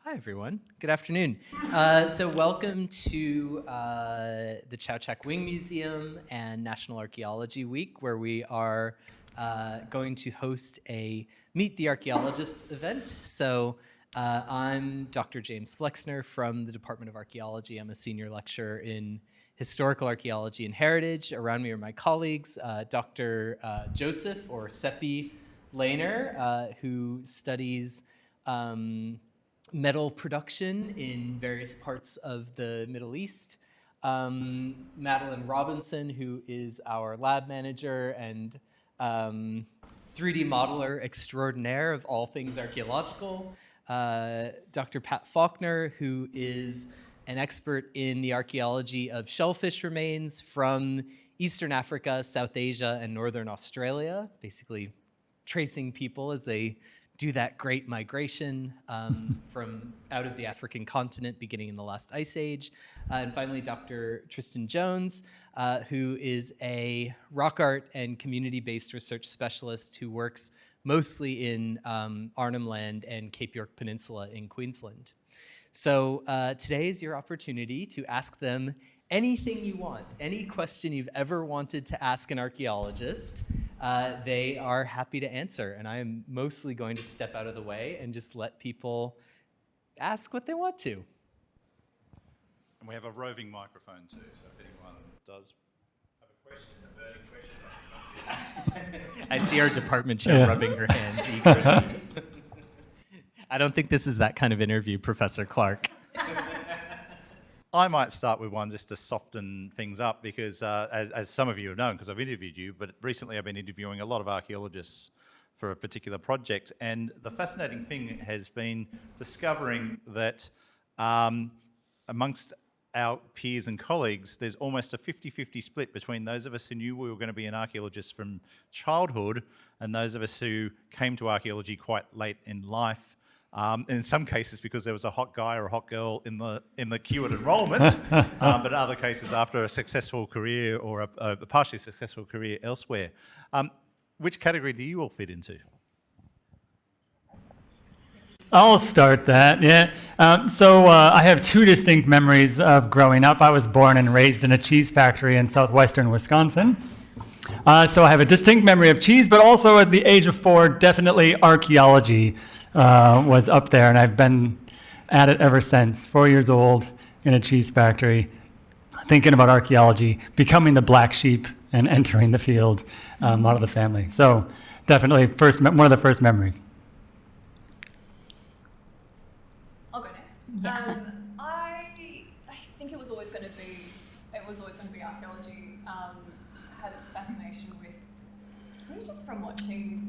Hi, everyone. Good afternoon. So welcome to the Chowchak Wing Museum and National Archaeology Week, where we are going to host a Meet the Archaeologists event. So I'm Dr. James Flexner from the Department of Archaeology. I'm a senior lecturer in historical archaeology and heritage. Around me are my colleagues, Dr. Joseph, or Seppi Lehner, who studies metal production in various parts of the Middle East. Madeline Robinson, who is our lab manager and 3D modeler extraordinaire of all things archaeological. Dr. Pat Faulkner, who is an expert in the archaeology of shellfish remains from Eastern Africa, South Asia, and Northern Australia, basically tracing people as they do that great migration from out of the African continent beginning in the last ice age. And finally, Dr. Tristan Jones, who is a rock art and community-based research specialist who works mostly in Arnhem Land and Cape York Peninsula in Queensland. So today is your opportunity to ask them anything you want, any question you've ever wanted to ask an archaeologist. They are happy to answer, and I am mostly going to step out of the way and just let people ask what they want to. And we have a roving microphone too, so if anyone does have a question, a burning question. I see our department chair rubbing her hands eagerly. I don't think this is that kind of interview, Professor Clark. I might start with one just to soften things up because, as some of you have known, because I've interviewed you, but recently I've been interviewing a lot of archaeologists for a particular project, and the fascinating thing has been discovering that amongst our peers and colleagues, there's almost a 50-50 split between those of us who knew we were going to be an archaeologist from childhood and those of us who came to archaeology quite late in life. In some cases, because there was a hot guy or a hot girl in the queue at enrolment, but in other cases, after a successful career or a partially successful career elsewhere. Which category do you all fit into? I'll start that, yeah. So I have two distinct memories of growing up. I was born and raised in a cheese factory in southwestern Wisconsin. So I have a distinct memory of cheese, but also at the age of 4, definitely archaeology was up there, and I've been at it ever since. 4 years old in a cheese factory, thinking about archaeology, becoming the black sheep and entering the field out of the family. So definitely one of the first memories. I'll go next. Yeah. I think it was always going to be archaeology. I had a fascination with, I think just from watching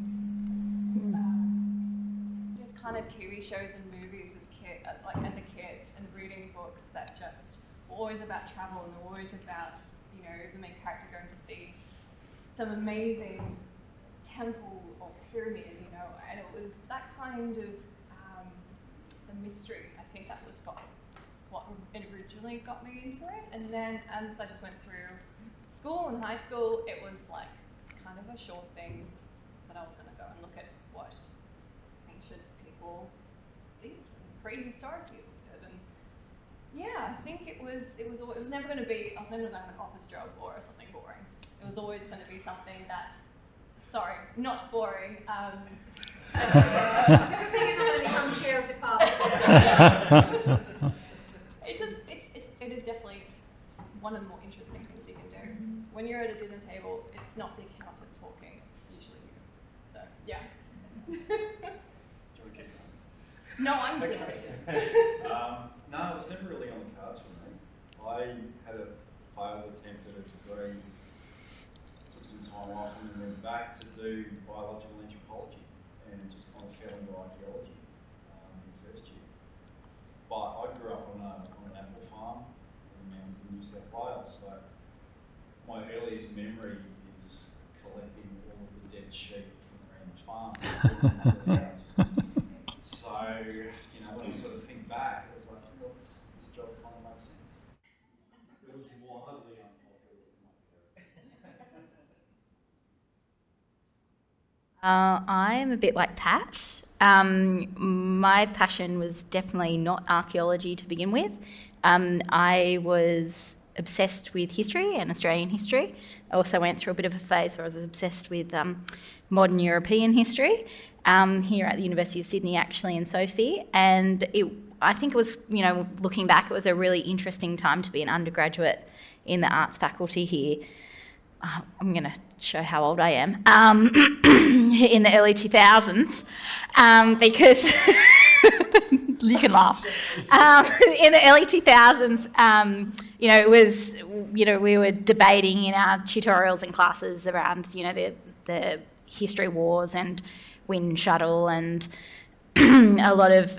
kind of TV shows and movies as a kid, and reading books that just were always about travel and always about, the main character going to see some amazing temple or pyramid, and it was that kind of the mystery. I think that was what originally got me into it, and then as I just went through school and high school, it was like kind of a sure thing that I was going to go and look at what ancient people did, prehistoric people did, and yeah, I think it was never going to be. I was never going to have an office job or something boring. It was always going to be something that, sorry, not boring. It's a good thing you're not only home chair of the department. It is definitely one of the more interesting things you can do. When you're at a dinner table, it's not the accountant talking, it's usually you. So, yeah. No, I'm good. No, it was never really on the cards for me. I had a failed attempt at a degree, took some time off, and then went back to do biological anthropology, and just kind of fell into archaeology in the first year. But I grew up on an apple farm in the mountains of New South Wales, so my earliest memory is collecting all of the dead sheep from around the farm. So, when I sort of think back, it was like, this job kind of makes sense. It was wildly unpopular with my parents. I'm a bit like Pat. My passion was definitely not archaeology to begin with. I was obsessed with history and Australian history. I also went through a bit of a phase where I was obsessed with modern European history here at the University of Sydney, actually, in Sophie. And I think it was, looking back, it was a really interesting time to be an undergraduate in the arts faculty here. I'm going to show how old I am, in the early 2000s, because you can laugh. In the early 2000s, it was, we were debating in our tutorials and classes around, the history wars and Wind Shuttle and a lot of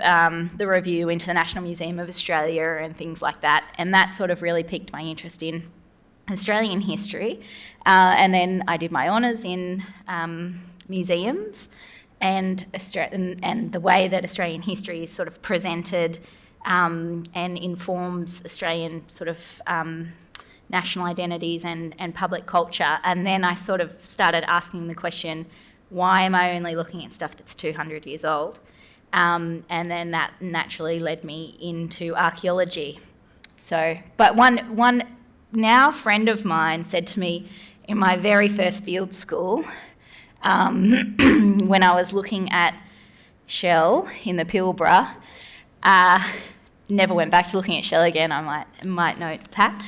the review into the National Museum of Australia and things like that. And that sort of really piqued my interest in Australian history. And then I did my honours in museums and the way that Australian history is sort of presented and informs Australian sort of national identities and public culture. And then I sort of started asking the question, why am I only looking at stuff that's 200 years old? And then that naturally led me into archaeology. So, but one now friend of mine said to me in my very first field school, when I was looking at shell in the Pilbara, never went back to looking at shell again, I might note that,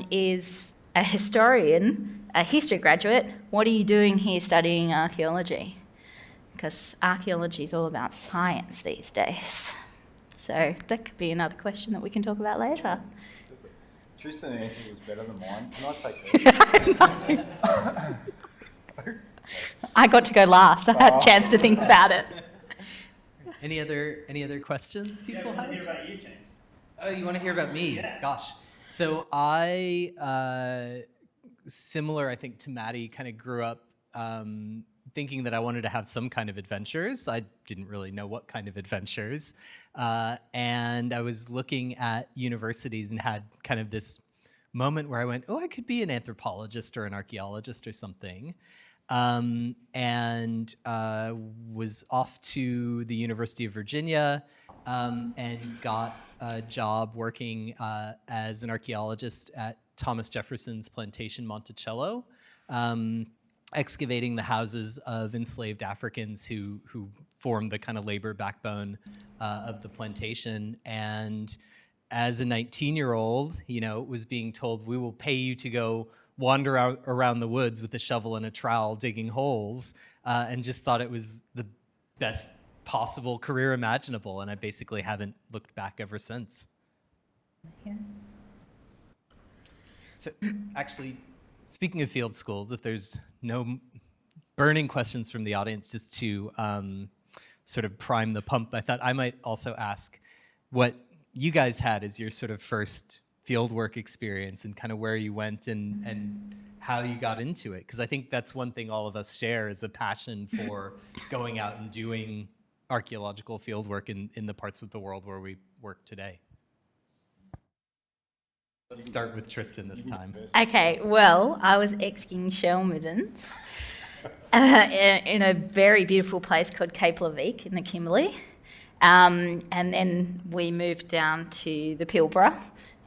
is a historian, a history graduate. What are you doing here studying archaeology? Because archaeology is all about science these days. So that could be another question that we can talk about later. Tristan's answer was better than mine. Can I take it? I got to go last. I had a chance to think about it. Any other questions people have? I want to hear about you, James. Oh, you want to hear about me? Yeah. Gosh. So I, similar, I think, to Maddie, kind of grew up thinking that I wanted to have some kind of adventures. I didn't really know what kind of adventures. And I was looking at universities and had kind of this moment where I went, oh, I could be an anthropologist or an archaeologist or something. And was off to the University of Virginia and got a job working as an archaeologist at Thomas Jefferson's plantation Monticello, excavating the houses of enslaved Africans who formed the kind of labor backbone of the plantation. And as a 19-year-old, was being told, we will pay you to go wander around the woods with a shovel and a trowel digging holes, and just thought it was the best possible career imaginable. And I basically haven't looked back ever since. Yeah. So actually, speaking of field schools, if there's no burning questions from the audience, just to sort of prime the pump, I thought I might also ask what you guys had as your sort of first fieldwork experience and kind of where you went and how you got into it. Because I think that's one thing all of us share is a passion for going out and doing archaeological fieldwork in the parts of the world where we work today. Let's start with Tristan this time. Okay, well, I was excavating shell middens in a very beautiful place called Cape Leveque in the Kimberley. And then we moved down to the Pilbara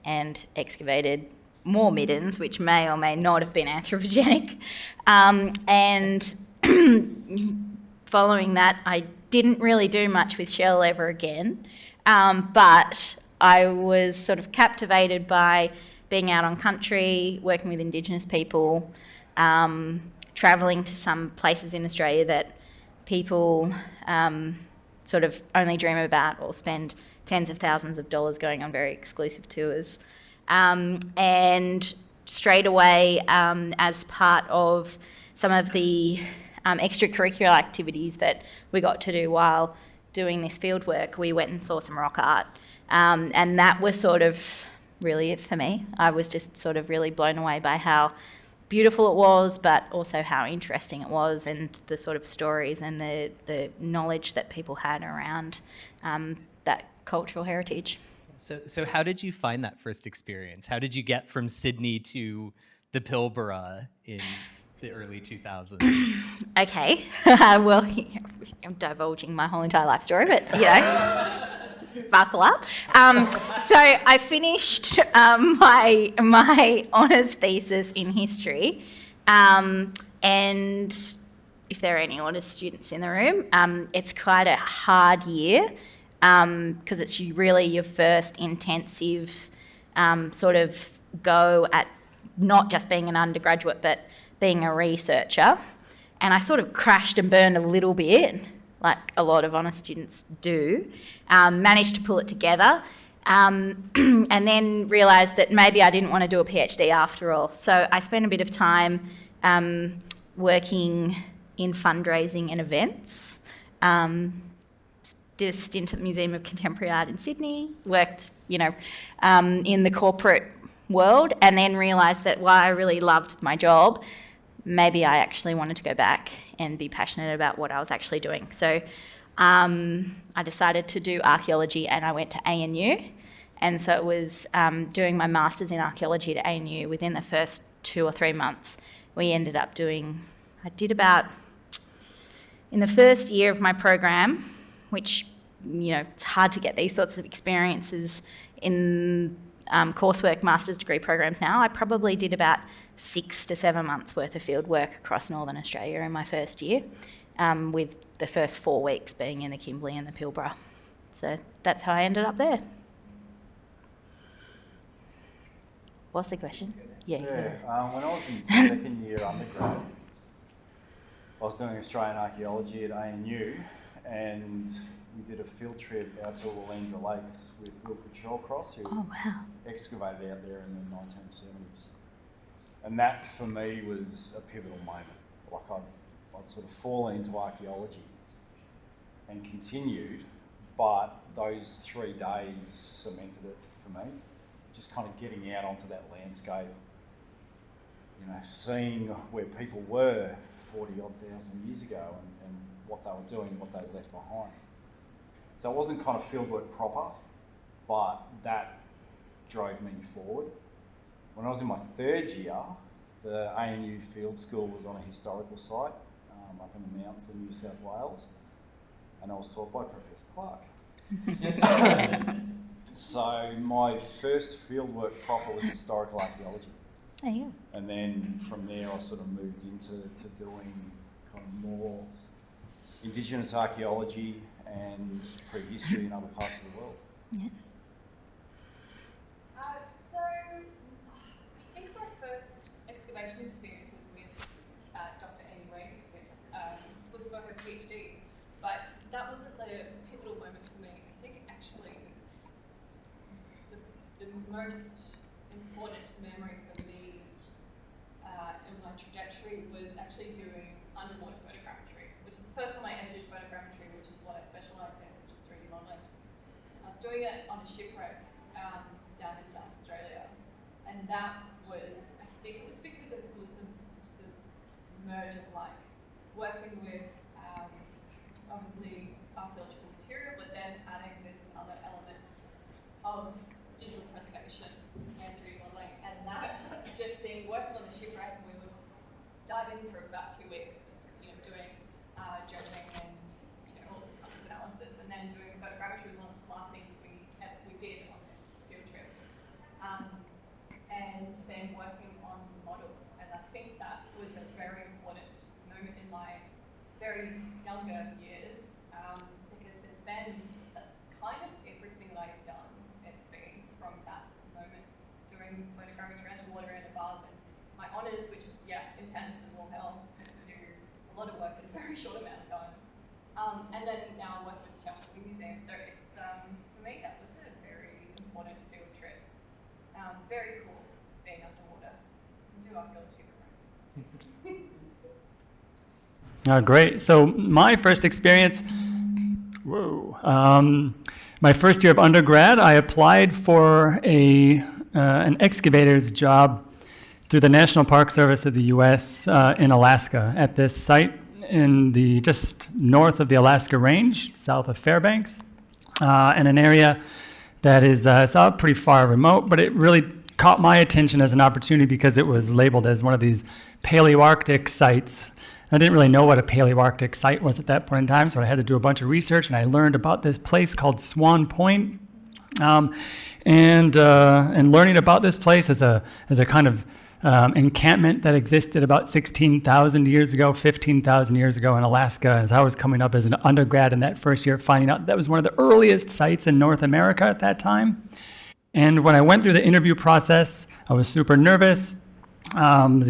and excavated more middens, which may or may not have been anthropogenic. And following that, I didn't really do much with shell ever again. But I was sort of captivated by being out on country, working with Indigenous people, travelling to some places in Australia that people sort of only dream about or spend tens of thousands of dollars going on very exclusive tours. And straight away, as part of some of the extracurricular activities that we got to do while doing this field work, we went and saw some rock art. And that was sort of really it for me. I was just sort of really blown away by how beautiful it was, but also how interesting it was, and the sort of stories and the knowledge that people had around that cultural heritage. So how did you find that first experience? How did you get from Sydney to the Pilbara in the early 2000s. Okay, well, I'm divulging my whole entire life story, but, buckle up. So I finished my honours thesis in history, and if there are any honours students in the room, it's quite a hard year because it's really your first intensive sort of go at not just being an undergraduate but being a researcher. And I sort of crashed and burned a little bit, like a lot of honours students do. Managed to pull it together and then realised that maybe I didn't want to do a PhD after all. So I spent a bit of time working in fundraising and events. Did a stint at the Museum of Contemporary Art in Sydney, worked, in the corporate world, and then realised that while I really loved my job, maybe I actually wanted to go back and be passionate about what I was actually doing. So I decided to do archaeology, and I went to ANU. And so it was doing my master's in archaeology at ANU. Within the first 2 or 3 months, we ended up in the first year of my program, which, it's hard to get these sorts of experiences in coursework master's degree programs now. I probably did about 6 to 7 months worth of field work across Northern Australia in my first year, with the first 4 weeks being in the Kimberley and the Pilbara. So that's how I ended up there. What's the question? When I was in second year undergrad, I was doing Australian archaeology at ANU, and we did a field trip out to Walendra Lakes with Wilfred Shawcross, who excavated out there in the 1970s. And that, for me, was a pivotal moment. Like, I'd sort of fallen into archaeology and continued, but those 3 days cemented it for me. Just kind of getting out onto that landscape, seeing where people were 40,000 years ago and what they were doing, what they'd left behind. So it wasn't kind of fieldwork proper, but that drove me forward. When I was in my 3rd year, the ANU Field School was on a historical site up in the mountains of New South Wales, and I was taught by Professor Clark. So my first fieldwork proper was historical archaeology. Oh, yeah. And then from there I sort of moved into doing kind of more Indigenous archaeology and prehistory in other parts of the world. Yeah. So I think my first excavation experience was with Dr. Amy Wade, who was for her PhD, but that wasn't the pivotal moment for me. I think actually the most important memory for me in my trajectory was actually doing underwater photogrammetry, which is the first time I ever did photogrammetry, which is what I specialise in, which is 3D modelling. I was doing it on a shipwreck down in South Australia, and that was, I think it was because it was the merge of like working with obviously archaeological material, but then adding this other element of digital preservation and 3D modelling, and that just seeing working on the shipwreck, we would dive in for about 2 weeks, doing judging and all this kind of analysis, and then doing photogrammetry was one of the last things we did on this field trip, and then working on the model, and I think that was a very important moment in my very younger years, because since then that's kind of everything that I've done. It's been from that moment doing photogrammetry underwater and above, and my honours, which was intense and all hell, to do a lot of work in a very short amount of time. And then now I work with the National Museum, so it's for me that was a very important field trip. Very cool being underwater and do archaeology. Great. So my first experience, my first year of undergrad, I applied for an excavator's job through the National Park Service of the U.S. In Alaska at this site in the just north of the Alaska Range, south of Fairbanks, in an area that is it's pretty far remote, but it really caught my attention as an opportunity because it was labeled as one of these Paleoarctic sites. I didn't really know what a Paleoarctic site was at that point in time, so I had to do a bunch of research, and I learned about this place called Swan Point. And learning about this place as a kind of encampment that existed about 16,000 years ago, 15,000 years ago in Alaska, as I was coming up as an undergrad in that first year, finding out that was one of the earliest sites in North America at that time. And when I went through the interview process, I was super nervous. Barbara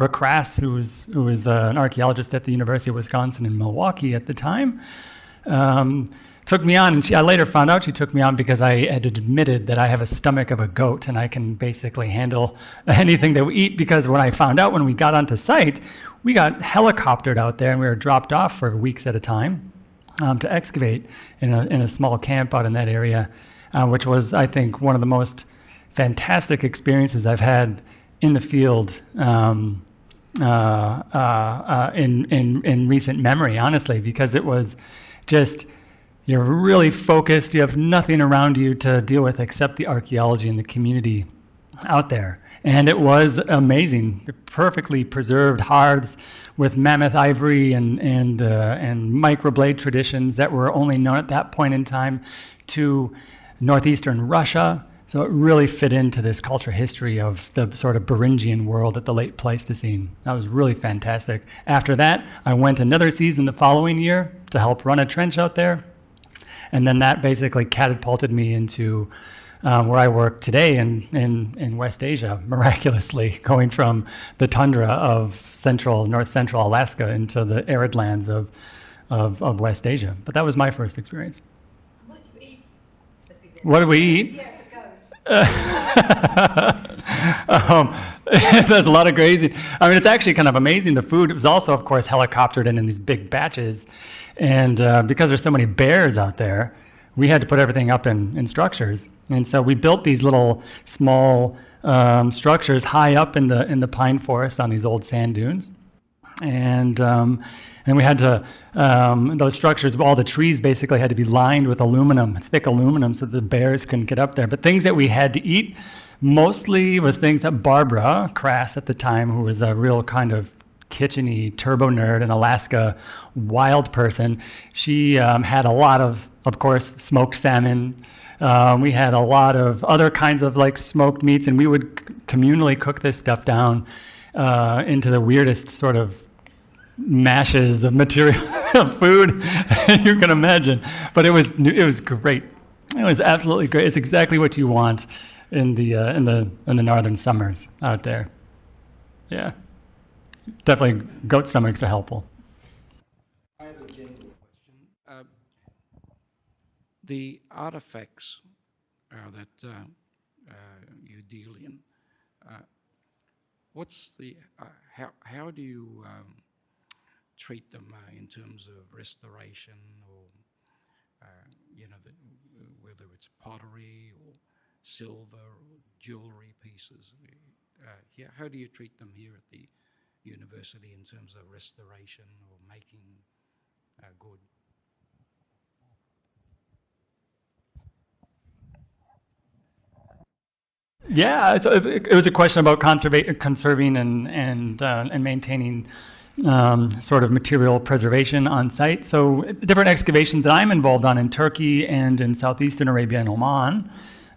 Crass, who was an archaeologist at the University of Wisconsin in Milwaukee at the time, took me on, and I later found out she took me on because I had admitted that I have a stomach of a goat and I can basically handle anything that we eat, because when I found out when we got onto site, we got helicoptered out there and we were dropped off for weeks at a time to excavate in a small camp out in that area, which was, I think, one of the most fantastic experiences I've had in the field in recent memory, honestly, because it was just, you're really focused, you have nothing around you to deal with except the archaeology and the community out there. And it was amazing. The perfectly preserved hearths with mammoth ivory and microblade traditions that were only known at that point in time to northeastern Russia. So it really fit into this culture history of the sort of Beringian world at the late Pleistocene. That was really fantastic. After that, I went another season the following year to help run a trench out there. And then that basically catapulted me into where I work today in West Asia, miraculously, going from the tundra of north central Alaska into the arid lands of West Asia. But that was my first experience. What do you eat? What did we eat? Yes, a goat. There's a lot of grazing. I mean, it's actually kind of amazing. The food was also, of course, helicoptered in these big batches. And because there's so many bears out there, we had to put everything up in structures. And so we built these little small structures high up in the pine forest on these old sand dunes. And we had to, those structures, all the trees basically had to be lined with aluminum, thick aluminum, so the bears couldn't get up there. But things that we had to eat mostly was things that Barbara Crass at the time, who was a real kind of kitchen-y turbo nerd, an Alaska wild person, she had a lot of course, smoked salmon. We had a lot of other kinds of like smoked meats, and we would communally cook this stuff down into the weirdest sort of mashes of material of food you can imagine. But it was great. It was absolutely great. It's exactly what you want in the northern summers out there. Yeah, definitely goat stomachs are helpful. I have a general question. The artifacts that you deal in, what's the how do you treat them in terms of restoration, or whether it's pottery or silver or jewelry pieces? How do you treat them here at the university in terms of restoration or making good? Yeah, so it was a question about conserving and maintaining sort of material preservation on site. So different excavations that I'm involved on in Turkey and in southeastern Arabia and Oman,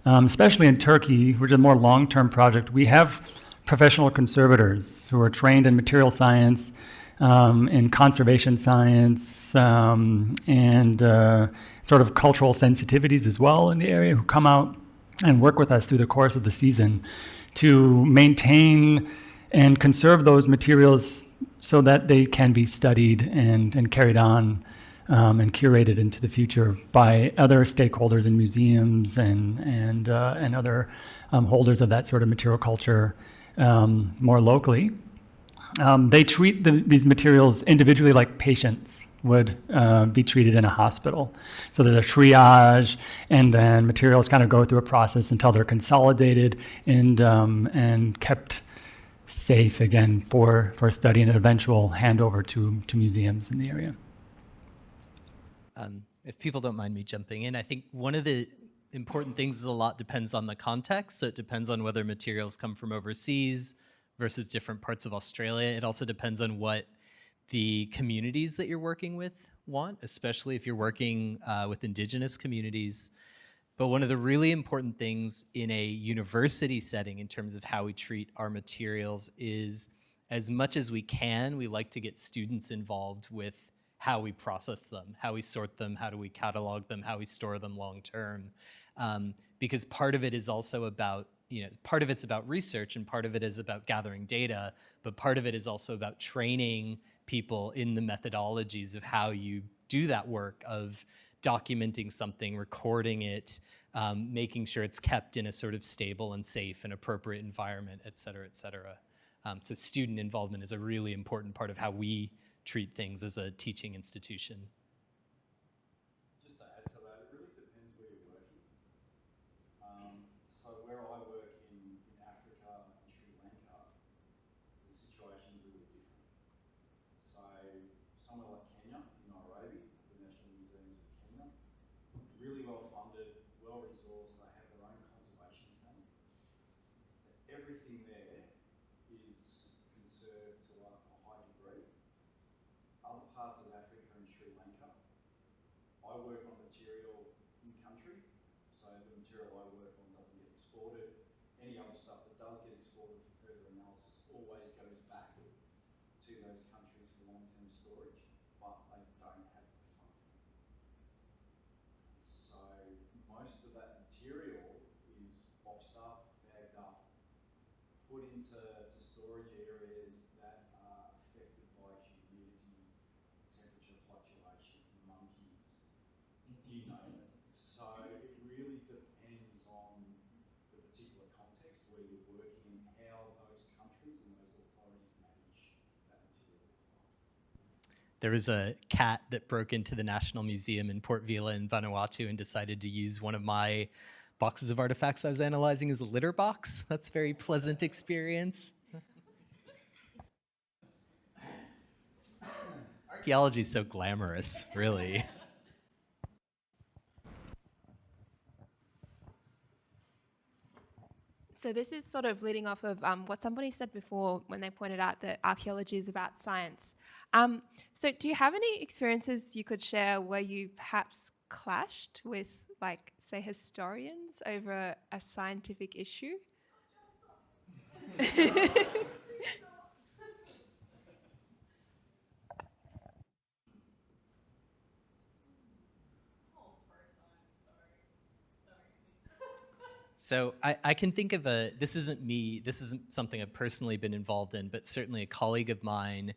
especially in Turkey, which is a more long-term project, we have professional conservators who are trained in material science, in conservation science, and sort of cultural sensitivities as well in the area, who come out and work with us through the course of the season to maintain and conserve those materials so that they can be studied and carried on and curated into the future by other stakeholders in museums and other holders of that sort of material culture more locally. They treat these materials individually like patients would be treated in a hospital. So there's a triage, and then materials kind of go through a process until they're consolidated and kept safe again for study and an eventual handover to museums in the area. If people don't mind me jumping in, I think one of the important things is a lot depends on the context. So it depends on whether materials come from overseas versus different parts of Australia. It also depends on what the communities that you're working with want, especially if you're working with Indigenous communities. But one of the really important things in a university setting in terms of how we treat our materials is, as much as we can, we like to get students involved with how we process them, how we sort them, how do we catalog them, how we store them long term. Because part of it is also about, part of it's about research and part of it is about gathering data, but part of it is also about training people in the methodologies of how you do that work of documenting something, recording it, making sure it's kept in a sort of stable and safe and appropriate environment, et cetera, et cetera. So student involvement is a really important part of how we treat things as a teaching institution. Just to add to that, it really depends where you're working. So where I work in Africa and Sri Lanka, the situation is really different. So somewhere like Kenya, in Nairobi, the National Museums of Kenya, really well funded, well resourced, they have their own conservation team. So everything there is conserved to a high degree. Other parts of Africa and Sri Lanka, I work on material in country, so the material I work on doesn't get exported. Any other stuff that does get exported for further analysis always goes back to those countries for long-term storage, but they don't have the funding. So most of that material is boxed up, bagged up, put into storage areas that are affected by humidity, temperature fluctuation, monkeys, you name it. So it really depends on the particular context where you're working and how those countries and those authorities manage that material as well. There was a cat that broke into the National Museum in Port Vila in Vanuatu and decided to use one of my boxes of artifacts I was analyzing as a litter box. That's a very pleasant experience. Archaeology is so glamorous, really. So this is sort of leading off of what somebody said before when they pointed out that archaeology is about science. So do you have any experiences you could share where you perhaps clashed with, like, say, historians over a scientific issue? So I can think of this isn't me, this isn't something I've personally been involved in, but certainly a colleague of mine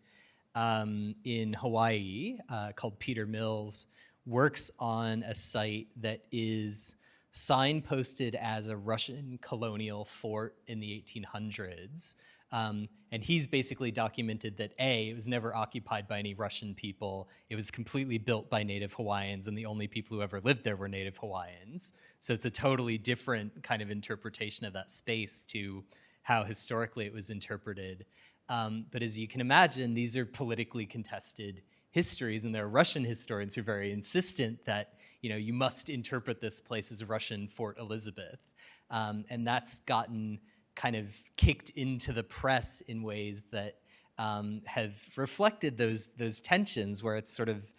in Hawaii called Peter Mills works on a site that is signposted as a Russian colonial fort in the 1800s. And he's basically documented that A, it was never occupied by any Russian people. It was completely built by Native Hawaiians, and the only people who ever lived there were Native Hawaiians. So it's a totally different kind of interpretation of that space to how historically it was interpreted. But as you can imagine, these are politically contested histories, and there are Russian historians who are very insistent that, you must interpret this place as Russian Fort Elizabeth. And that's gotten kind of kicked into the press in ways that have reflected those tensions, where it's sort of,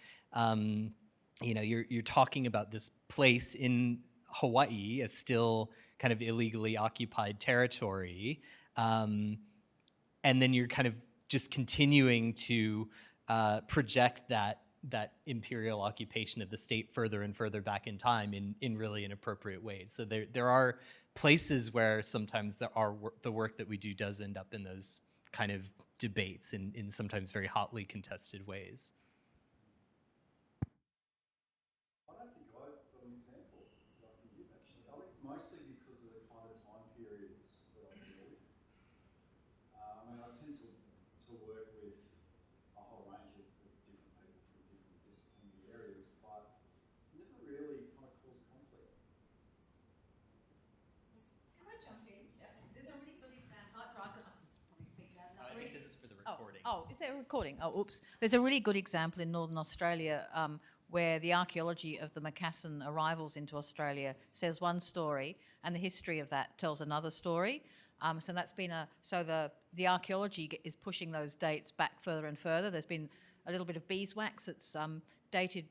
you're talking about this place in Hawaii as still kind of illegally occupied territory, and then you're kind of just continuing to project that imperial occupation of the state further and further back in time in really inappropriate ways. So there are places where sometimes the work that we do does end up in those kind of debates in sometimes very hotly contested ways. I don't think I've got an example that I can give, actually. I think mostly because of the kind of time periods that I deal with. I tend to work with a whole range of different people from different disciplinary areas, but it's never really kind of caused conflict. Can I jump in? Yeah. There's a really good example. Oh, sorry, I can probably speak loud enough. I think this is for the recording. Oh, is there a recording? Oh, oops. There's a really good example in Northern Australia where the archaeology of the Macassan arrivals into Australia says one story, and the history of that tells another story. So that's been the archaeology is pushing those dates back further and further. There's been a little bit of beeswax. It's dated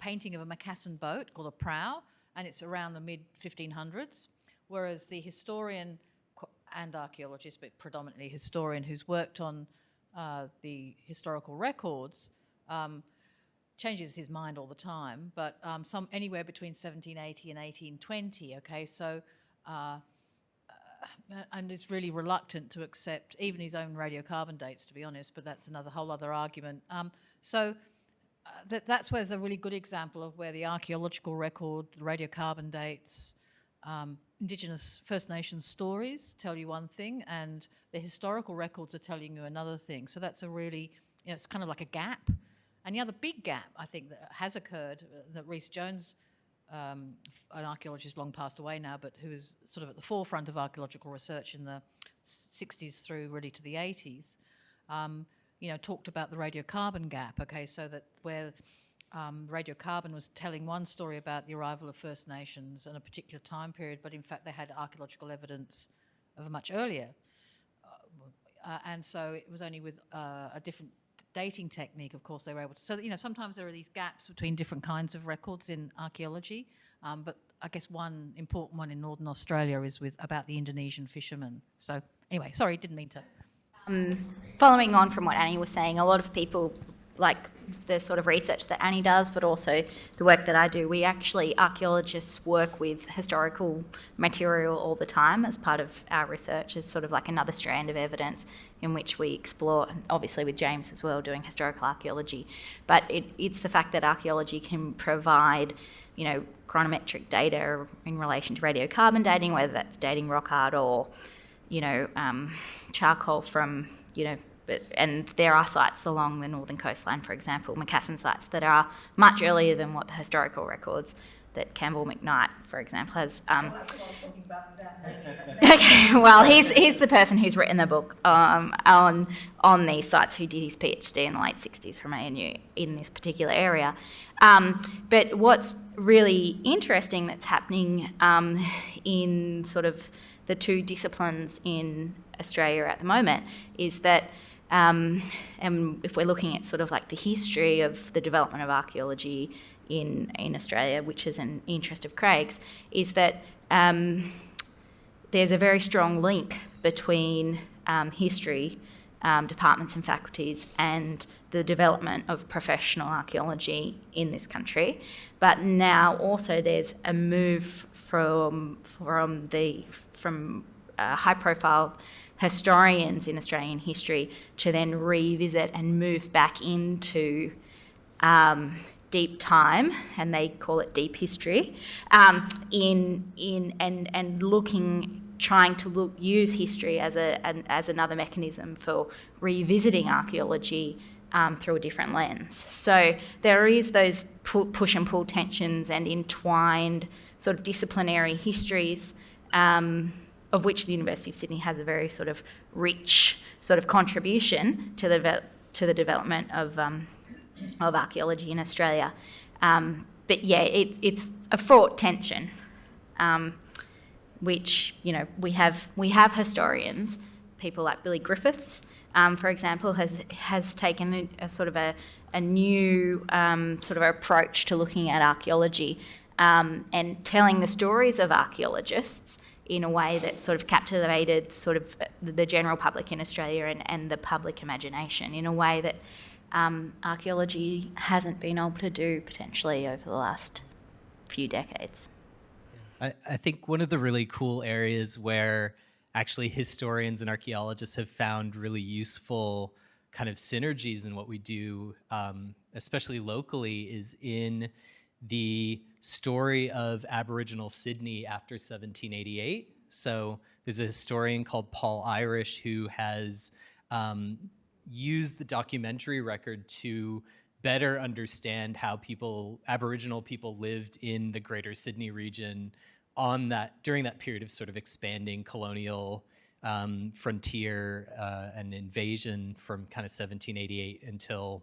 painting of a Macassan boat called a prow, and it's around the mid-1500s, whereas the historian and archaeologist, but predominantly historian, who's worked on the historical records, changes his mind all the time, but some anywhere between 1780 and 1820, okay, so, and is really reluctant to accept even his own radiocarbon dates, to be honest, but that's another whole other argument. That's where there's a really good example of where the archaeological record, the radiocarbon dates, Indigenous First Nations stories tell you one thing, and the historical records are telling you another thing. So that's a really, it's kind of like a gap. And the other big gap, I think, that has occurred, that Rhys Jones, an archaeologist long passed away now, but who was sort of at the forefront of archaeological research in the 60s through really to the 80s, talked about the radiocarbon gap, okay, so that where radiocarbon was telling one story about the arrival of First Nations in a particular time period, but in fact they had archaeological evidence of a much earlier. And so it was only with a different dating technique, of course, they were able to. So, sometimes there are these gaps between different kinds of records in archaeology, but I guess one important one in Northern Australia is about the Indonesian fishermen. So anyway, sorry, didn't mean to. Following on from what Annie was saying, a lot of people like the sort of research that Annie does, but also the work that I do. Archaeologists work with historical material all the time as part of our research, as sort of like another strand of evidence in which we explore, obviously with James as well, doing historical archaeology. But it's the fact that archaeology can provide, chronometric data in relation to radiocarbon dating, whether that's dating rock art or, charcoal from, and there are sites along the northern coastline, for example, Macassan sites that are much earlier than what the historical records that Campbell McKnight, for example, has. Well, that's what I was talking about that. Okay, well, he's the person who's written the book on these sites, who did his PhD in the late 60s from ANU in this particular area. But what's really interesting that's happening in sort of the two disciplines in Australia at the moment is that, and if we're looking at sort of like the history of the development of archaeology in Australia, which is an interest of Craig's, is that there's a very strong link between history departments and faculties and the development of professional archaeology in this country. But now also there's a move from high-profile historians in Australian history to then revisit and move back into deep time, and they call it deep history, trying to use history as another mechanism for revisiting archaeology through a different lens. So there is those push and pull tensions and entwined sort of disciplinary histories, of which the University of Sydney has a very sort of rich sort of contribution to the development of archaeology in Australia. But yeah, it's a fraught tension, which we have historians, people like Billy Griffiths, for example, has taken a sort of a new sort of approach to looking at archaeology and telling the stories of archaeologists in a way that sort of captivated sort of the general public in Australia and the public imagination in a way that archaeology hasn't been able to do potentially over the last few decades. I think one of the really cool areas where actually historians and archaeologists have found really useful kind of synergies in what we do, especially locally, is in the story of Aboriginal Sydney after 1788. So there's a historian called Paul Irish who has used the documentary record to better understand how Aboriginal people lived in the Greater Sydney region during that period of sort of expanding colonial frontier and invasion from kind of 1788 until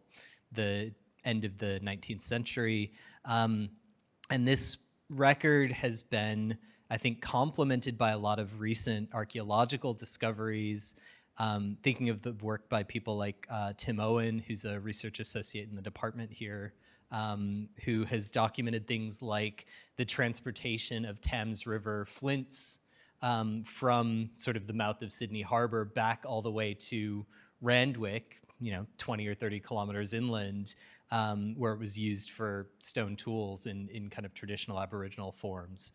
the end of the 19th century. And this record has been, I think, complemented by a lot of recent archaeological discoveries. Thinking of the work by people like Tim Owen, who's a research associate in the department here, who has documented things like the transportation of Thames River flints from sort of the mouth of Sydney Harbour back all the way to Randwick, 20 or 30 kilometers inland, where it was used for stone tools in kind of traditional Aboriginal forms.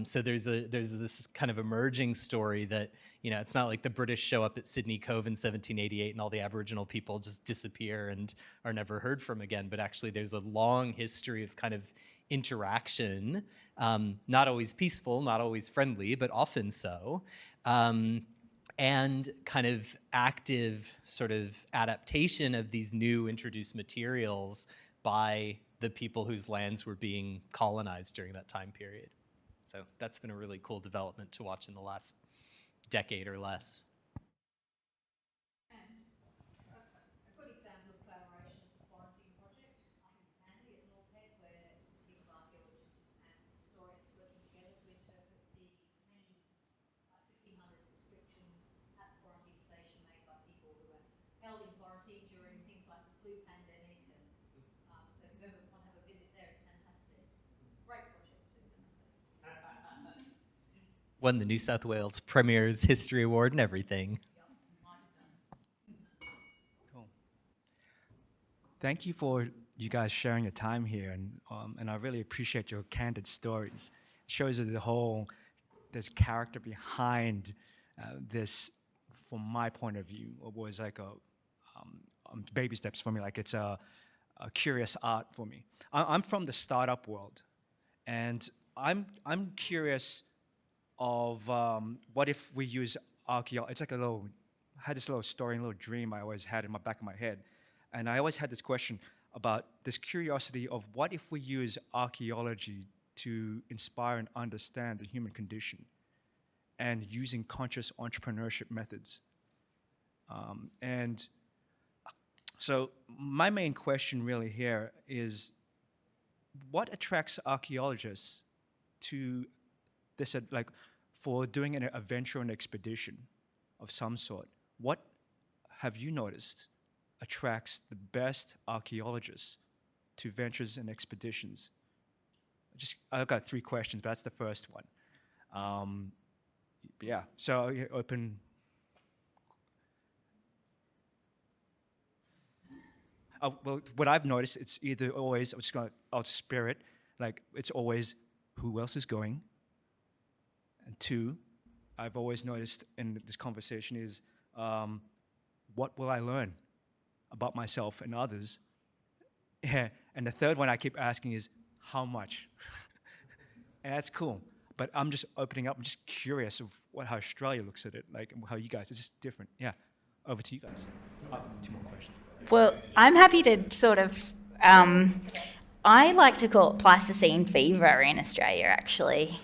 So there's this kind of emerging story that, it's not like the British show up at Sydney Cove in 1788 and all the Aboriginal people just disappear and are never heard from again, but actually there's a long history of kind of interaction, not always peaceful, not always friendly, but often so, and kind of active sort of adaptation of these new introduced materials by the people whose lands were being colonized during that time period. So that's been a really cool development to watch in the last decade or less. And a good example of collaboration is the quarantine project up in Manly at North Head, where it was a team of archaeologists and historians working together to interpret the many 1,500 inscriptions at the quarantine station made by people who were held in quarantine during things like the flu pandemic. And so if you ever want to have a visit there, it's fantastic. Great project too, can I say. Won the New South Wales Premier's History Award and everything. Cool. Thank you for you guys sharing your time here, and I really appreciate your candid stories. It shows that there's character behind this. From my point of view, it was like baby steps for me. Like it's a curious art for me. I'm from the startup world, and I'm curious of what if we use archaeology. It's like I had this little story and little dream I always had in my back of my head. And I always had this question about this curiosity of what if we use archaeology to inspire and understand the human condition and using conscious entrepreneurship methods. And so my main question really here is, what attracts archaeologists to this, like, for doing an adventure and expedition of some sort? What have you noticed attracts the best archaeologists to ventures and expeditions? I've got 3 questions, but that's the first one. Yeah, so open. Well, what I've noticed, it's either always, I'll spare it, like it's always who else is going. And 2, I've always noticed in this conversation is, what will I learn about myself and others? Yeah. And the 3rd one I keep asking is, how much? And that's cool. But I'm just opening up. I'm just curious of how Australia looks at it, like how you guys, it's just different. Yeah. Over to you guys. I have 2 more questions. Well, I'm happy to sort of, I like to call it Pleistocene fever in Australia, actually.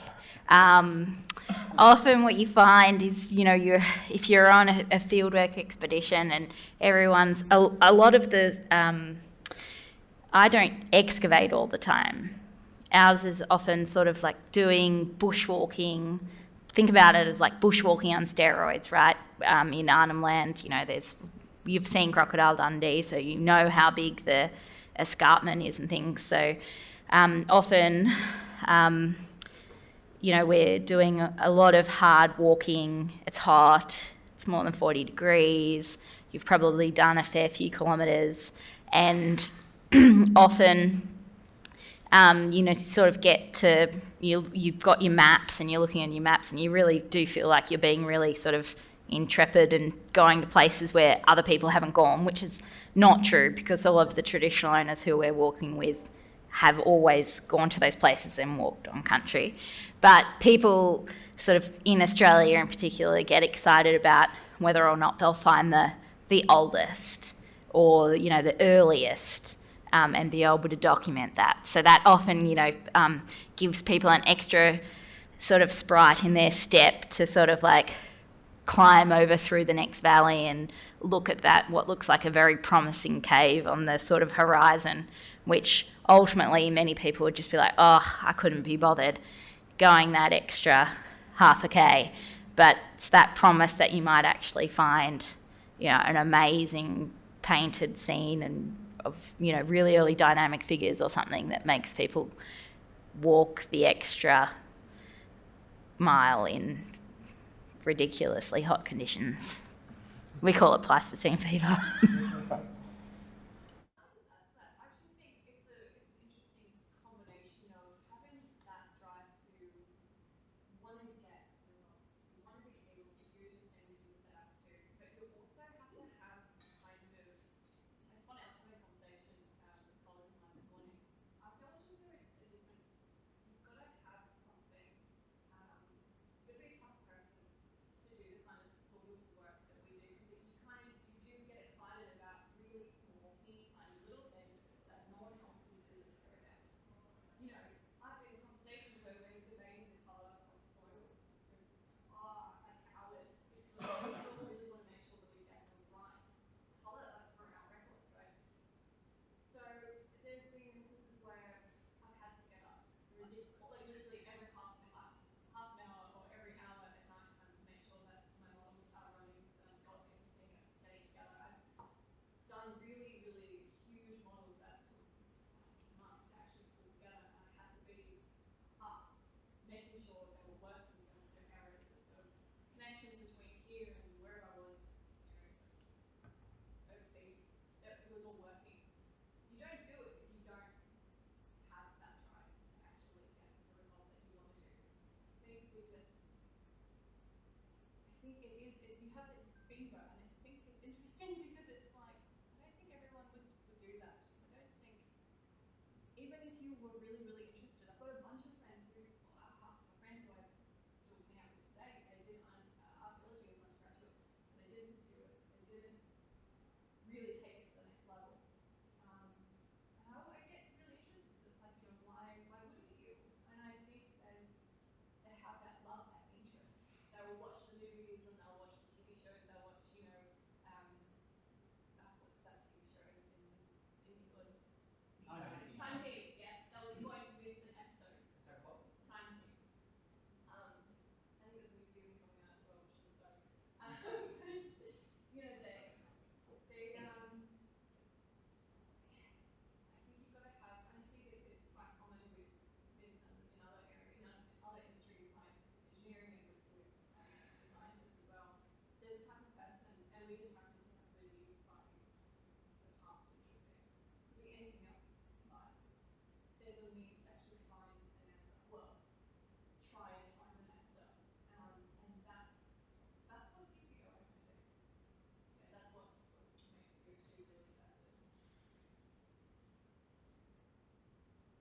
Often what you find is, if you're on a fieldwork expedition and everyone's, a lot of the, I don't excavate all the time. Ours is often sort of like doing bushwalking. Think about it as like bushwalking on steroids, right? In Arnhem Land, you've seen Crocodile Dundee, so you know how big the escarpment is and things. So often, we're doing a lot of hard walking. It's hot. It's more than 40 degrees. You've probably done a fair few kilometres, and often, sort of get to, you've got your maps and you're looking at your maps and you really do feel like you're being really sort of intrepid and going to places where other people haven't gone, which is not true, because a lot of the traditional owners who we're walking with have always gone to those places and walked on country. But people sort of in Australia in particular get excited about whether or not they'll find the oldest or, the earliest, and be able to document that. So that often, gives people an extra sort of sprite in their step to sort of like climb over through the next valley and look at that, what looks like a very promising cave on the sort of horizon, which ultimately many people would just be like, oh, I couldn't be bothered going that extra half a K. But it's that promise that you might actually find, you know, an amazing painted scene and of, you know, really early dynamic figures or something that makes people walk the extra mile in ridiculously hot conditions. We call it Pleistocene fever.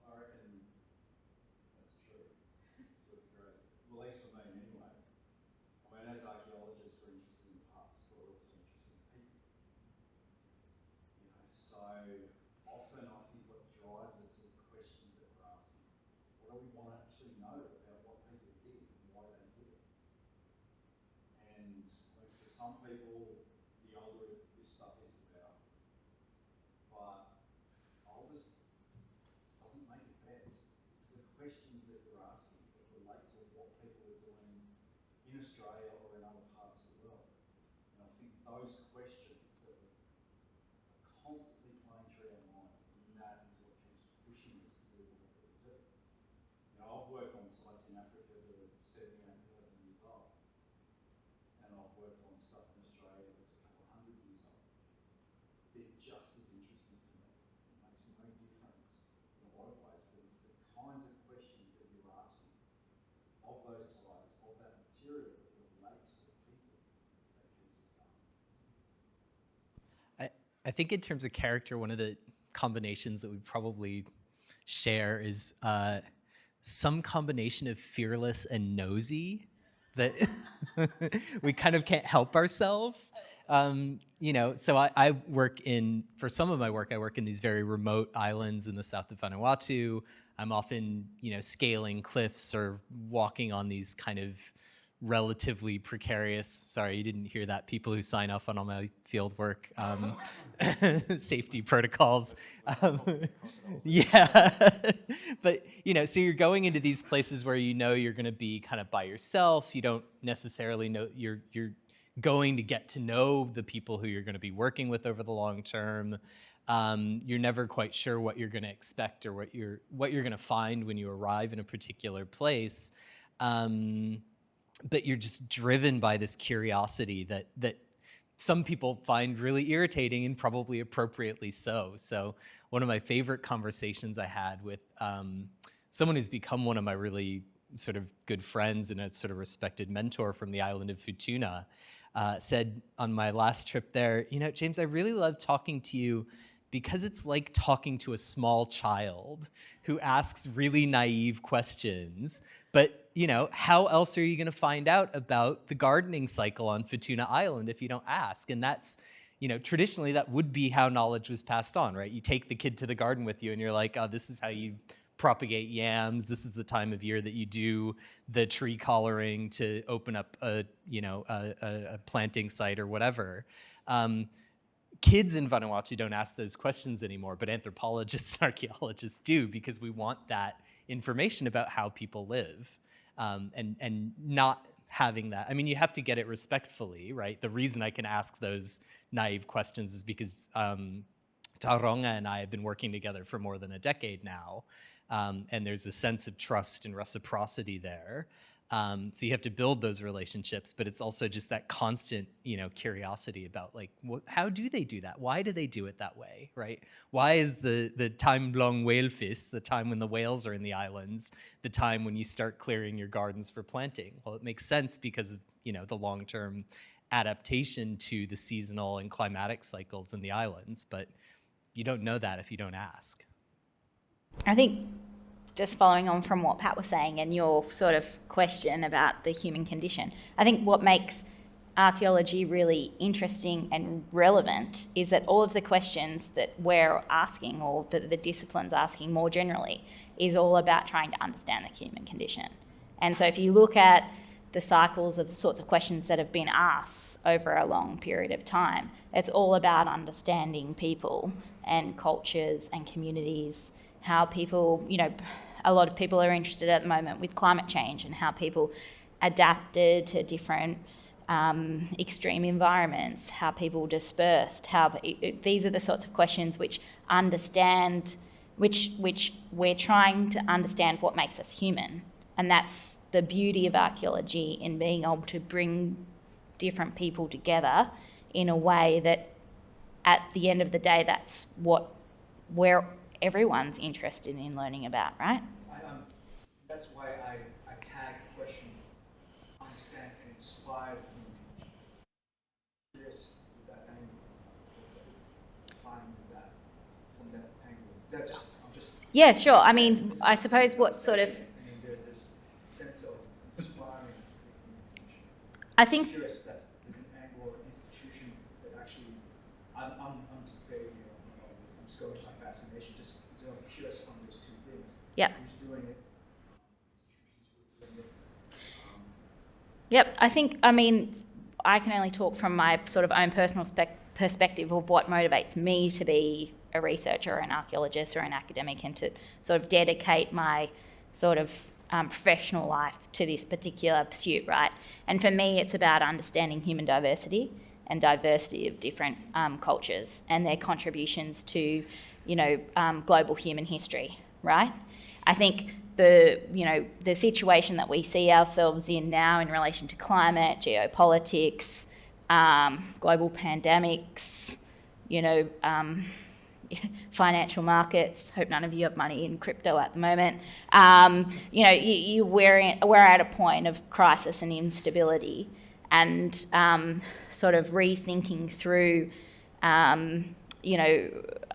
I reckon that's true to a degree. Well, at least for me anyway. I mean, as archaeologists, we're interested in the past, but we're also interested in people. You know, so often I think what drives us are the questions that we're asking. What do we want to actually know about what people did and why they did it? And like, for some people, the older this stuff is the better. But oldest doesn't make it best. It's the questions that you're asking that relate to what people are doing in Australia or in other parts of the world. And I think those questions that are constantly playing through our minds, and that is what keeps pushing us to do the work that we do. You know, I've worked on sites in Africa that are 78,000 years old, and I've worked on stuff in Australia that's a couple hundred years old. They're just as interesting for me. It makes no difference in a lot of ways, but it's the kinds of questions that you're asking of those sites, of that material that relates to the people that keeps us going. I think in terms of character, one of the combinations that we probably share is some combination of fearless and nosy that we kind of can't help ourselves. You know, so I work in, for some of my work, I work in these very remote islands in the south of Vanuatu. I'm often, you know, scaling cliffs or walking on these kind of relatively precarious. Sorry, you didn't hear that. People who sign off on all my field work, safety protocols. Yeah, but so you're going into these places where you're going to be kind of by yourself. You don't necessarily know you're going to get to know the people who you're going to be working with over the long term. You're never quite sure what you're going to expect or what you're going to find when you arrive in a particular place. But you're just driven by this curiosity that some people find really irritating, and probably appropriately so. So one of my favorite conversations I had with someone who's become one of my really sort of good friends and a sort of respected mentor from the island of Futuna said on my last trip there, James, I really love talking to you because it's like talking to a small child who asks really naive questions. But, how else are you going to find out about the gardening cycle on Futuna Island if you don't ask? And that's, traditionally that would be how knowledge was passed on, right? You take the kid to the garden with you and you're like, oh, this is how you propagate yams. This is the time of year that you do the tree collaring to open up a planting site or whatever. Kids in Vanuatu don't ask those questions anymore, but anthropologists and archaeologists do, because we want that information about how people live. And not having that, I mean, you have to get it respectfully, right? The reason I can ask those naive questions is because Tauranga and I have been working together for more than a decade now. And there's a sense of trust and reciprocity there. So you have to build those relationships, but it's also just that constant, curiosity about how do they do that? Why do they do it that way, right? Why is the time long whale feast, the time when the whales are in the islands, the time when you start clearing your gardens for planting? Well, it makes sense because of, the long-term adaptation to the seasonal and climatic cycles in the islands, but you don't know that if you don't ask. I think just following on from what Pat was saying and your sort of question about the human condition, I think what makes archaeology really interesting and relevant is that all of the questions that we're asking, or that the discipline's asking more generally, is all about trying to understand the human condition. And so if you look at the cycles of the sorts of questions that have been asked over a long period of time, it's all about understanding people and cultures and communities, how people, a lot of people are interested at the moment with climate change and how people adapted to different extreme environments, how people dispersed, these are the sorts of questions which we're trying to understand what makes us human. And that's the beauty of archaeology, in being able to bring different people together in a way that at the end of the day, that's where everyone's interested in learning about, right? That's why I tag the question, understand and inspire the human condition. Curious with that angle, applying that from that angle. Yeah, sure. I mean, I suppose what sort of... And then there's this sense of inspiring the human condition. I think... I'm curious if there's an angle or institution that actually, I'm very, I'm just going by fascination, just curious on those two things. Yep. Who's doing it? Yep, I can only talk from my sort of own personal perspective of what motivates me to be a researcher or an archaeologist or an academic, and to sort of dedicate my sort of professional life to this particular pursuit, right? And for me, it's about understanding human diversity and diversity of different cultures and their contributions to, global human history, right? I think the situation that we see ourselves in now in relation to climate, geopolitics, global pandemics, financial markets. Hope none of you have money in crypto at the moment. We're at a point of crisis and instability, and sort of rethinking through,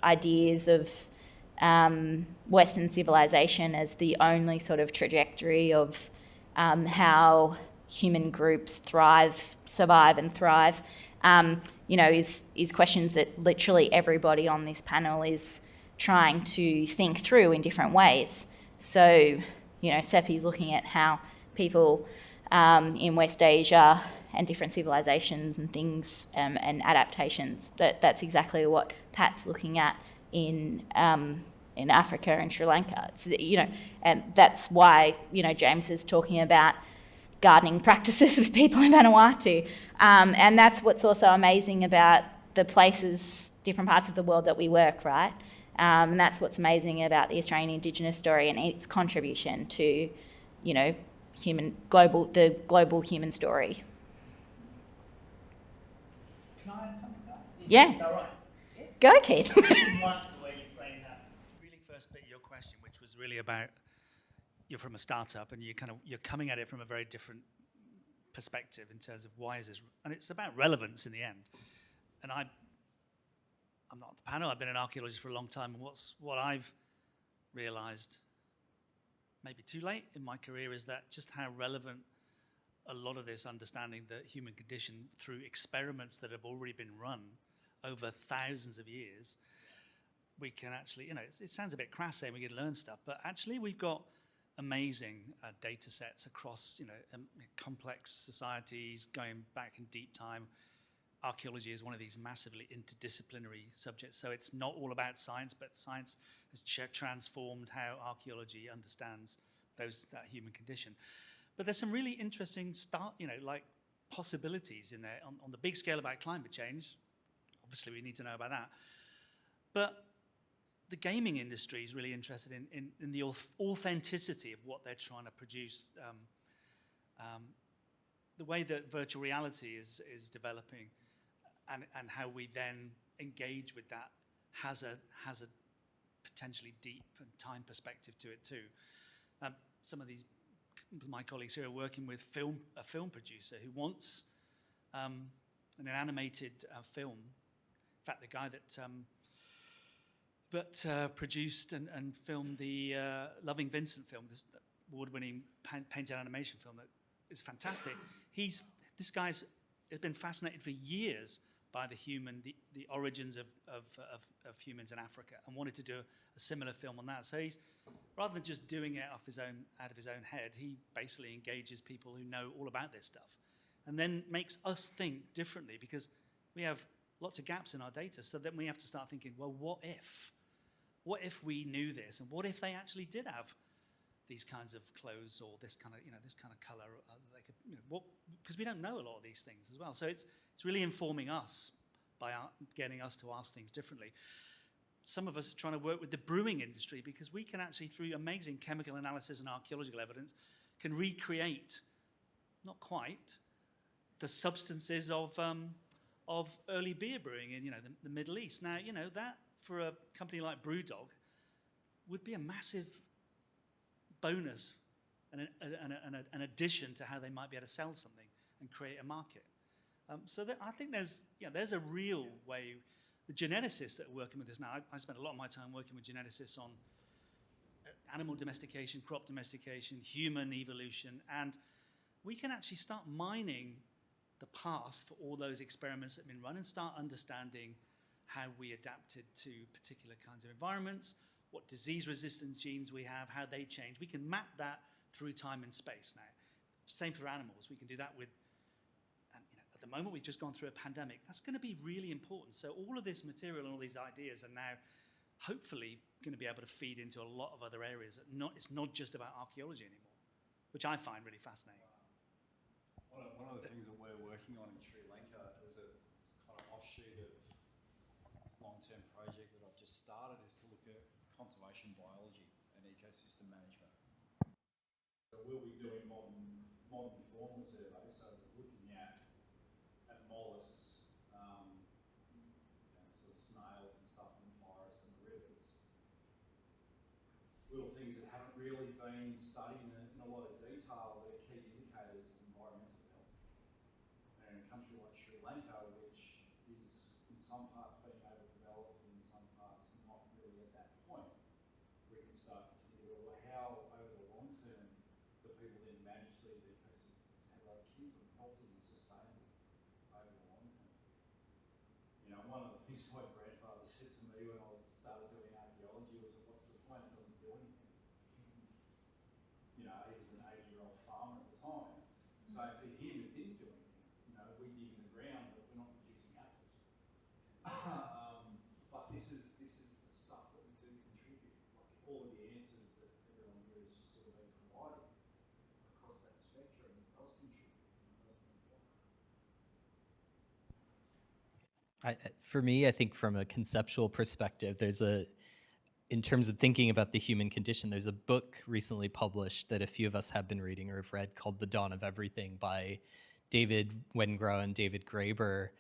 ideas of Western civilization as the only sort of trajectory of how human groups survive and thrive, is questions that literally everybody on this panel is trying to think through in different ways. So, Seppi's looking at how people in West Asia and different civilizations and things and adaptations. That's exactly what Pat's looking at in Africa and Sri Lanka. It's, and that's why James is talking about gardening practices with people in Vanuatu, and that's what's also amazing about the places, different parts of the world that we work, right? And that's what's amazing about the Australian Indigenous story and its contribution to, the global human story. Can I add something to that? Yeah. Is that right? Go, Keith. I really like the way you framed that really first bit of your question, which was really about you're from a startup and you're coming at it from a very different perspective in terms of why is this, and it's about relevance in the end. And I'm not on the panel. I've been an archaeologist for a long time, and what I've realised, maybe too late in my career, is that just how relevant a lot of this understanding the human condition through experiments that have already been run over thousands of years, we can actually, it sounds a bit crass saying we can learn stuff, but actually we've got amazing data sets across, complex societies going back in deep time. Archaeology is one of these massively interdisciplinary subjects, so it's not all about science, but science has transformed how archaeology understands that human condition. But there's some really interesting possibilities in there on the big scale about climate change. Obviously, we need to know about that. But the gaming industry is really interested in the authenticity of what they're trying to produce. The way that virtual reality is developing, and how we then engage with that has a potentially deep and time perspective to it too. Some of my colleagues here are working with a film producer who wants an animated film. In fact, the guy that produced and filmed the Loving Vincent film, this award-winning painted animation film that is fantastic. This guy's been fascinated for years by the origins of humans in Africa, and wanted to do a similar film on that. So he's, rather than just doing it out of his own head, he basically engages people who know all about this stuff, and then makes us think differently, because we have lots of gaps in our data. So then we have to start thinking, well, what if we knew this, and what if they actually did have these kinds of clothes or this kind of color? They could, because we don't know a lot of these things as well. So it's really informing us by getting us to ask things differently. Some of us are trying to work with the brewing industry, because we can actually, through amazing chemical analysis and archaeological evidence, can recreate, not quite, the substances of early beer brewing in the Middle East. Now, that for a company like Brewdog would be a massive bonus and an addition to how they might be able to sell something and create a market. So I think there's a real way. The geneticists that are working with this now, I spend a lot of my time working with geneticists on animal domestication, crop domestication, human evolution, and we can actually start mining the past for all those experiments that have been run and start understanding how we adapted to particular kinds of environments, what disease-resistant genes we have, how they change. We can map that through time and space now. Same for animals. We can do that with, at the moment we've just gone through a pandemic. That's going to be really important. So all of this material and all these ideas are now hopefully going to be able to feed into a lot of other areas. It's not just about archaeology anymore, which I find really fascinating. One of the things that we're working on in Sri Lanka is a kind of offshoot of this long-term project that I've just started, is to look at conservation biology and ecosystem management. So we'll be doing modern fauna survey, so looking at mollusks, sort of snails and stuff in the forests and the rivers. Little things that haven't really been studied in a lot of detail, that are key indicators of environmental health. And in a country like Sri Lanka, which is in some parts being overdeveloped, in some parts not really at that point, we can start to think about, well, how over the long term do people then manage these ecosystems? How do they keep them healthy and sustainable over the long term? One of the things my grandfather said to me when I started doing archaeology was, what's the point? It doesn't do anything. He was an 80-year-old farmer at the time, For me, I think from a conceptual perspective, in terms of thinking about the human condition, there's a book recently published that a few of us have been reading or have read called The Dawn of Everything by David Wengrow and David Graeber.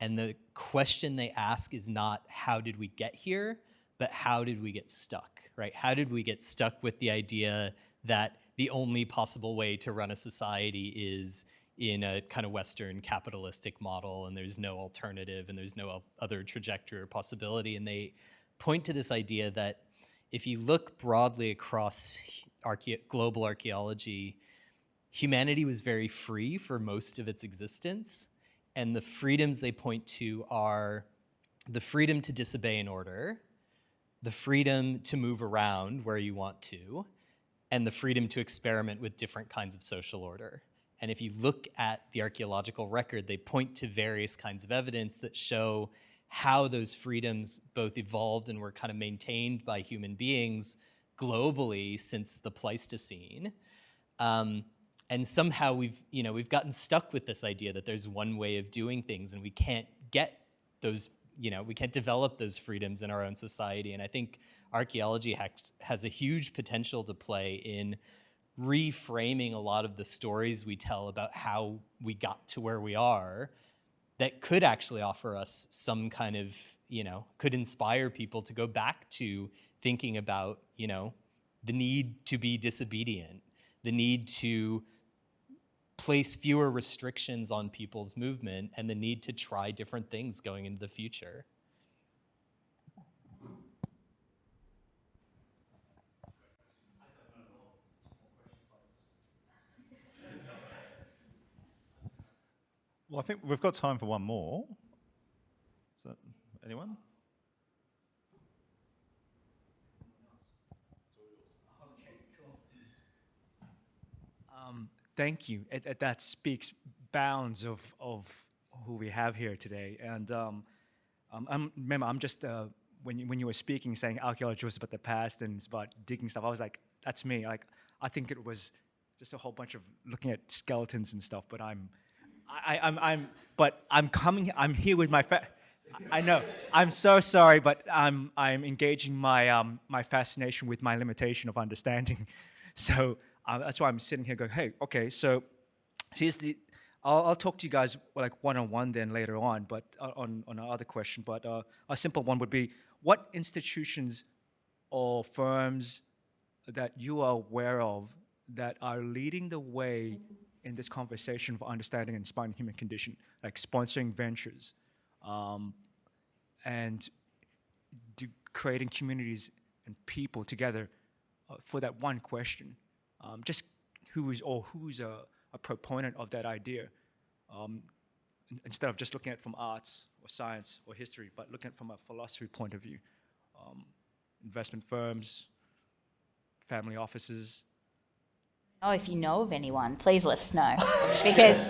And the question they ask is not how did we get here, but how did we get stuck, right? How did we get stuck with the idea that the only possible way to run a society is in a kind of Western capitalistic model, and there's no alternative, and there's no other trajectory or possibility. And they point to this idea that if you look broadly across global archaeology, humanity was very free for most of its existence. And the freedoms they point to are the freedom to disobey an order, the freedom to move around where you want to, and the freedom to experiment with different kinds of social order. And if you look at the archaeological record, they point to various kinds of evidence that show how those freedoms both evolved and were kind of maintained by human beings globally since the Pleistocene. And somehow we've gotten stuck with this idea that there's one way of doing things, and we can't get those, we can't develop those freedoms in our own society. And I think archaeology has a huge potential to play in reframing a lot of the stories we tell about how we got to where we are that could actually offer us some kind of, could inspire people to go back to thinking about, the need to be disobedient, the need to place fewer restrictions on people's movement, and the need to try different things going into the future. Well, I think we've got time for one more. Is that anyone? Okay, cool. Thank you. That speaks bounds of who we have here today. And remember, I'm just when you were speaking, saying archaeology was about the past and it's about digging stuff. I was like, that's me. Like, I think it was just a whole bunch of looking at skeletons and stuff. But I'm here with my I know. I'm so sorry, but I'm engaging my fascination with my limitation of understanding. So that's why I'm sitting here going, hey, okay, so here's I'll talk to you guys like one-on-one then later on, but on another question. But a simple one would be, what institutions or firms that you are aware of that are leading the way in this conversation of understanding and inspiring human condition, like sponsoring ventures, and creating communities and people together for that one question. Just who's a proponent of that idea, instead of just looking at it from arts or science or history, but looking at it from a philosophy point of view. Investment firms, family offices. Oh, if you know of anyone, please let us know, because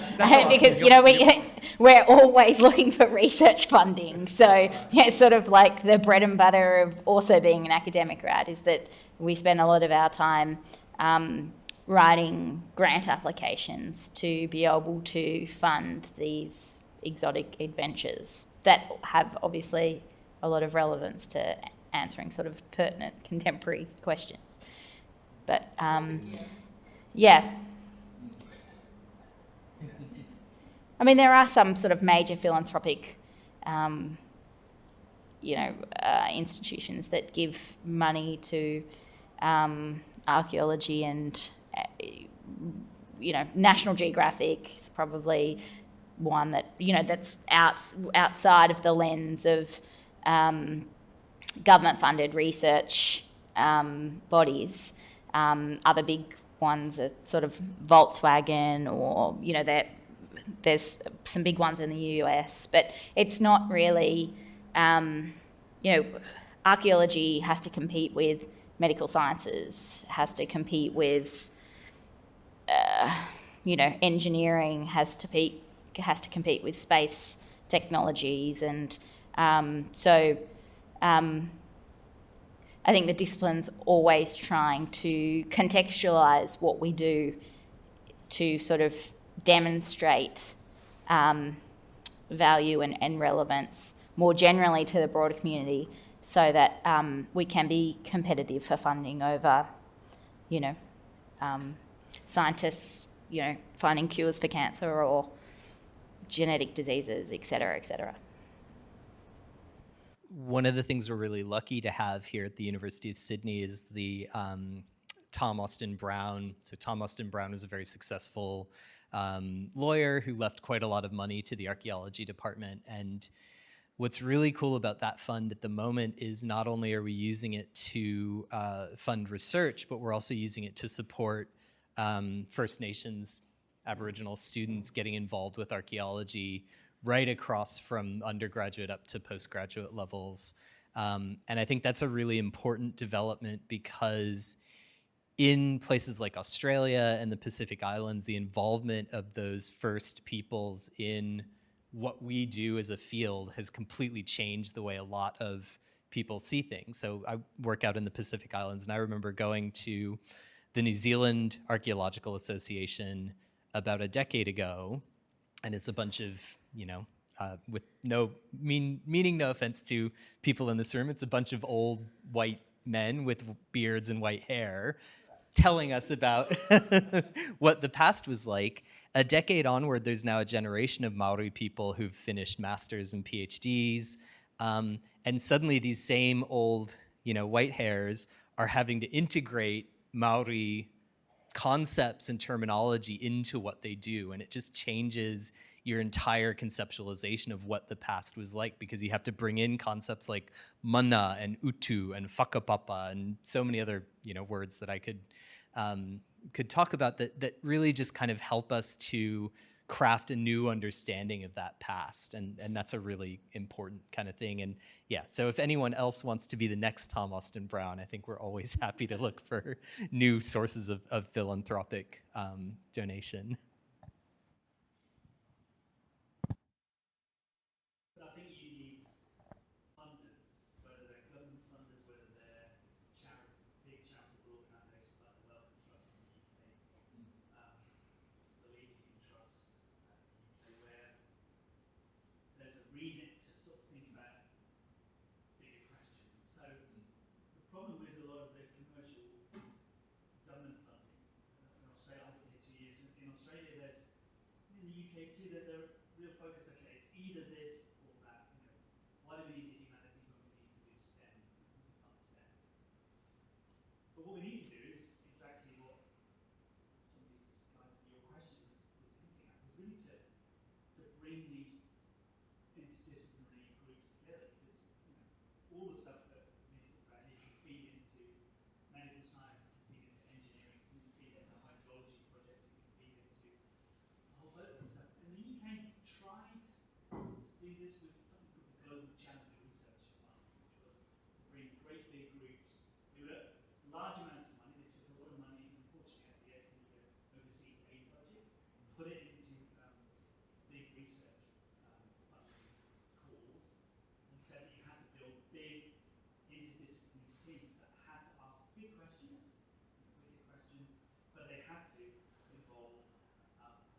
we're always looking for research funding. So it's sort of like the bread and butter of also being an academic, right? Is that we spend a lot of our time writing grant applications to be able to fund these exotic adventures that have obviously a lot of relevance to answering sort of pertinent contemporary questions. But yeah. I mean, there are some sort of major philanthropic, institutions that give money to archaeology, and National Geographic is probably one that that's outside of the lens of government-funded research bodies. Other big ones are sort of Volkswagen, or there's some big ones in the US, but it's not really. Archaeology has to compete with medical sciences, has to compete with engineering, has to compete with space technologies, and I think the discipline's always trying to contextualise what we do to sort of demonstrate value and relevance more generally to the broader community, so that we can be competitive for funding over, scientists, finding cures for cancer or genetic diseases, et cetera, et cetera. One of the things we're really lucky to have here at the University of Sydney is the Tom Austin Brown. So Tom Austin Brown was a very successful lawyer who left quite a lot of money to the archaeology department. And what's really cool about that fund at the moment is not only are we using it to fund research, but we're also using it to support First Nations Aboriginal students getting involved with archaeology right across from undergraduate up to postgraduate levels. And I think that's a really important development, because in places like Australia and the Pacific Islands, the involvement of those first peoples in what we do as a field has completely changed the way a lot of people see things. So I work out in the Pacific Islands, and I remember going to the New Zealand Archaeological Association about a decade ago, and it's a bunch of, with meaning no offense to people in this room, it's a bunch of old white men with beards and white hair telling us about what the past was like. A decade onward, there's now a generation of Maori people who've finished masters and PhDs, and suddenly these same old, white hairs are having to integrate Maori concepts and terminology into what they do, and it just changes your entire conceptualization of what the past was like, because you have to bring in concepts like mana and utu and whakapapa and so many other words that I could talk about that really just kind of help us to craft a new understanding of that past, and that's a really important kind of thing. And yeah, so if anyone else wants to be the next Tom Austin Brown, I think we're always happy to look for new sources of philanthropic donation. But I think you need funders, whether they're government funders, whether they're big charitable organisations like the Wellcome Trust in the UK, the Leading Trust in the UK, where there's a remit to sort of think about bigger questions. So the problem with a lot of the commercial government funding in Australia, I've been here 2 years. In Australia, in the UK too, there's a real focus. Okay, it's either this or that. Why do we need the humanities when we need to do STEM, to fund STEM things? But what we need to do is exactly what some of these guys in your question was hinting at, was really to bring these interdisciplinary groups together, because all the stuff that is being talked about here can feed into medical science, it can feed into engineering, it can feed into hydrology projects, it can feed into a whole load of stuff. And the UK tried to do this with something called the Global Challenge Research Fund, which was to bring great big groups. They were large amounts of money. They took a lot of money, unfortunately, at the overseas aid budget, put it into big research funding calls, and said that you had to build big interdisciplinary teams that had to ask big questions, wicked questions, but they had to involve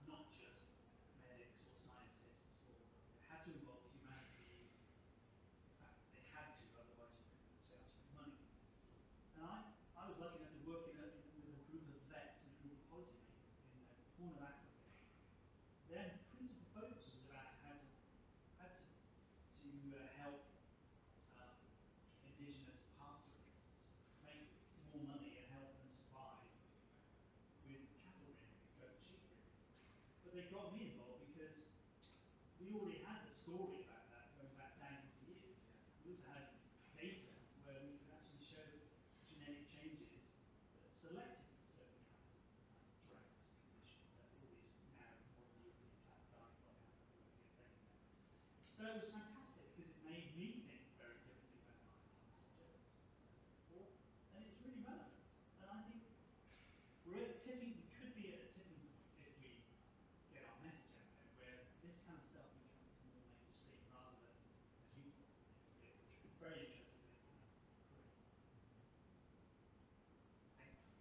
not just medics or scientists, or they had to involve humanities. In fact, they had to, otherwise you couldn't say ask for money. And I was lucky enough to work with a group of vets and a group of policymakers in the Horn of Africa. Their principal focus was about how to help indigenous pastoralists make more money and help them survive with cattle rearing and goat and sheep rearing. But they got me involved because we already had a story about that going back thousands of years. We also had data where we could actually show genetic changes that are selected for certain kinds of drought conditions that all these now modern European cattle dying from Africa when they get taken out. So it was fantastic, because it made me think very differently about my subject, as I said before, and it's really relevant. And I think we could be at a tipping point if we get our message out there, where this kind of stuff becomes more mainstream rather than, as you thought, it's very interesting, but it's kind of peripheral.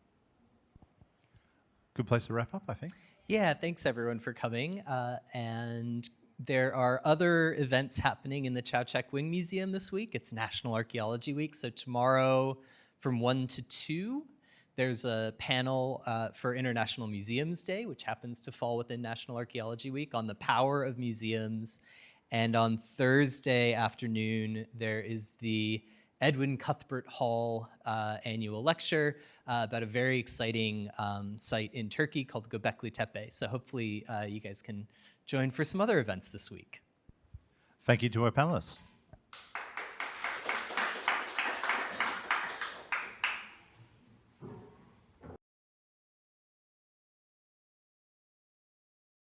Good place to wrap up, I think. Yeah, thanks everyone for coming. And There are other events happening in the Chowchak Wing Museum this week. It's National Archaeology Week, so tomorrow from 1 to 2, there's a panel for International Museums Day, which happens to fall within National Archaeology Week, on the power of museums. And on Thursday afternoon, there is the Edwin Cuthbert Hall annual lecture about a very exciting site in Turkey called Göbekli Tepe. So hopefully you guys can join for some other events this week. Thank you to our panelists.